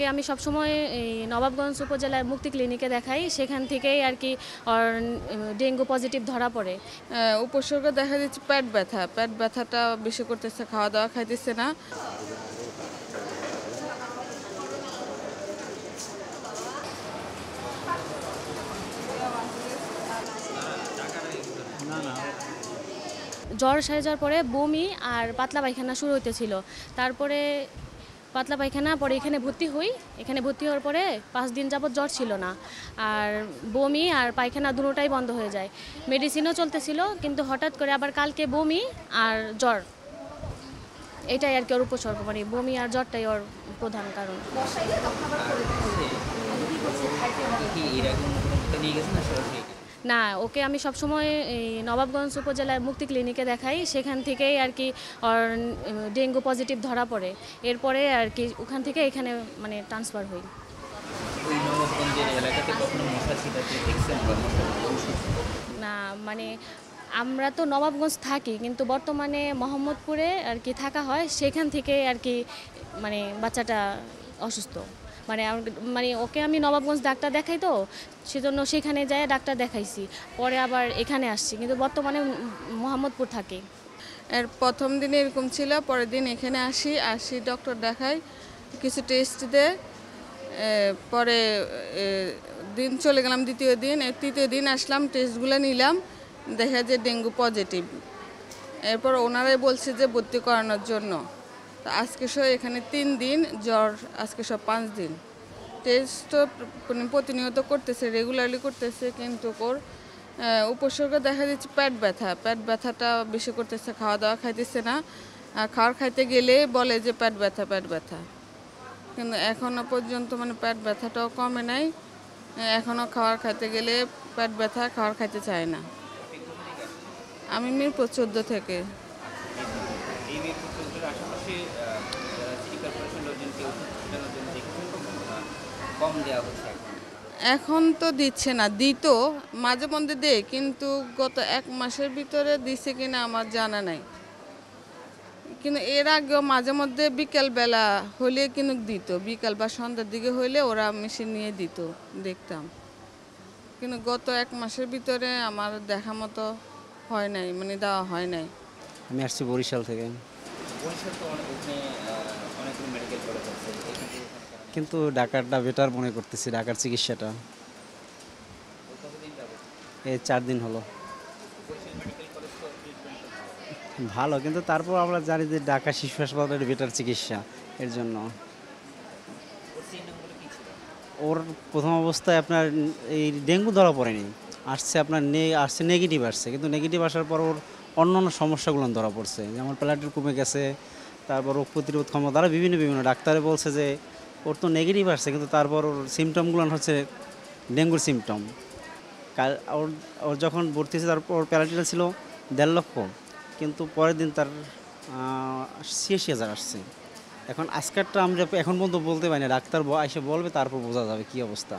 ওকে আমি সবসময় এই নবাবগঞ্জ উপজেলার মুক্তি ক্লিনিকে দেখাই, সেখান থেকেই আর কি ওর ডেঙ্গু পজিটিভ ধরা পড়ে। উপসর্গ দেখা যাচ্ছে পেট ব্যথাটা বেশি করতেছে, খাওয়া দাওয়া খাইতেছে না। জ্বর সেরে যাওয়ার পরে বমি আর পাতলা পায়খানা শুরু হইতেছিল। তারপরে পাতলা পায়খানা, পরে এখানে ভর্তি হই। এখানে ভর্তি হওয়ার পরে 5 দিন যাবৎ জ্বর ছিল না, আর বমি আর পায়খানা দুটোটাই বন্ধ হয়ে যায়। মেডিসিনও চলতেছিল, কিন্তু হঠাৎ করে আবার কালকে বমি আর জ্বর, এটাই আর কি ওর উপসর্গ, মানে বমি আর জ্বরটাই ওর প্রধান কারণ। না, ওকে আমি সবসময় এই নবাবগঞ্জ উপজেলার মুক্তি ক্লিনিকে দেখাই, সেখান থেকেই আর কি ওর ডেঙ্গু পজিটিভ ধরা পড়ে। এরপরে আর কি ওখান থেকে এখানে মানে ট্রান্সফার হই। না মানে আমরা তো নবাবগঞ্জ থাকি, কিন্তু বর্তমানে মোহাম্মদপুরে আর কি থাকা হয়, সেখান থেকে আর কি মানে বাচ্চাটা অসুস্থ। মানে ওকে আমি নবাবগঞ্জ ডাক্তার দেখাই, তো সেজন্য সেখানে যাই ডাক্তার দেখাইছি, পরে আবার এখানে আসছি, কিন্তু বর্তমানে মোহাম্মদপুর থাকি। এর প্রথম দিনে এরকম ছিল, পরের দিন এখানে আসি ডক্টর দেখাই, কিছু টেস্ট দেয়। পরে দিন চলে গেলাম দ্বিতীয় দিন, তৃতীয় দিন আসলাম, টেস্টগুলো নিলাম, দেখা যায় ডেঙ্গু পজিটিভ। এরপর ওনারাই বলছে যে ভর্তি করানোর জন্য। তো আজকে সব এখানে 3 দিন জ্বর, আজকে সব 5 দিন। টেস্ট তো প্রতিনিয়ত করতেছে, রেগুলারলি করতেছে, কিন্তু ওর উপসর্গ দেখা যাচ্ছে পেট ব্যথাটা বেশি করতেছে, খাওয়া দাওয়া খাইতেছে না। আর খাওয়ার খাইতে গেলে বলে যে পেট ব্যথা, কিন্তু এখনও পর্যন্ত মানে পেট ব্যথাটাও কমে নাই। এখনও খাওয়ার খাইতে গেলে পেট ব্যথা, খাওয়ার খাইতে চায় না। আমি মিরপুর 14 থেকে। এখন তো দিচ্ছে না, দিত মাঝে মধ্যে দেয়, কিন্তু গত 1 মাসের ভিতরে দিছে কিনা আমার জানা নাই। কিন্তু এর আগেও মাঝে মধ্যে বিকেলবেলা হলে কিন্তু দিত, বিকাল বা সন্ধ্যার দিকে হইলে ওরা মেশিন নিয়ে দিত, দেখতাম। কিন্তু গত 1 মাসের ভিতরে আমার দেখা মতো হয় নাই, মানে দেওয়া হয় নাই। আমি আসছি বরিশাল থেকে। কিন্তু ঢাকারটা বেটার মনে করতেছি, ঢাকার চিকিৎসাটা। এই 4 দিন হলো। ভালো, কিন্তু তারপর আমরা জানি যে ঢাকা শিশু হাসপাতালের বেটার চিকিৎসা, এর জন্য। ওর প্রথম অবস্থায় আপনার এই ডেঙ্গু ধরা পড়েনি, আসছে নেগেটিভ আসছে, কিন্তু নেগেটিভ আসার পর ওর অন্য সমস্যাগুলো ধরা পড়ছে, যেমন প্লাটেট কমে গেছে, তারপর রোগ প্রতিরোধ ক্ষমতা, তারা বিভিন্ন ডাক্তারে বলছে যে ওর তো নেগেটিভ আসছে, কিন্তু তারপর ওর সিমটমগুলো হচ্ছে ডেঙ্গুর সিমটম। ওর যখন ভর্তি হয়েছে তারপর ওর প্যারাটিটা ছিল 1.5 লক্ষ, কিন্তু পরের দিন তার 86,000 আসছে। এখন আজকেরটা আমরা এখন পর্যন্ত বলতে পারি না, ডাক্তার এসে বলবে, তারপর বোঝা যাবে কী অবস্থা।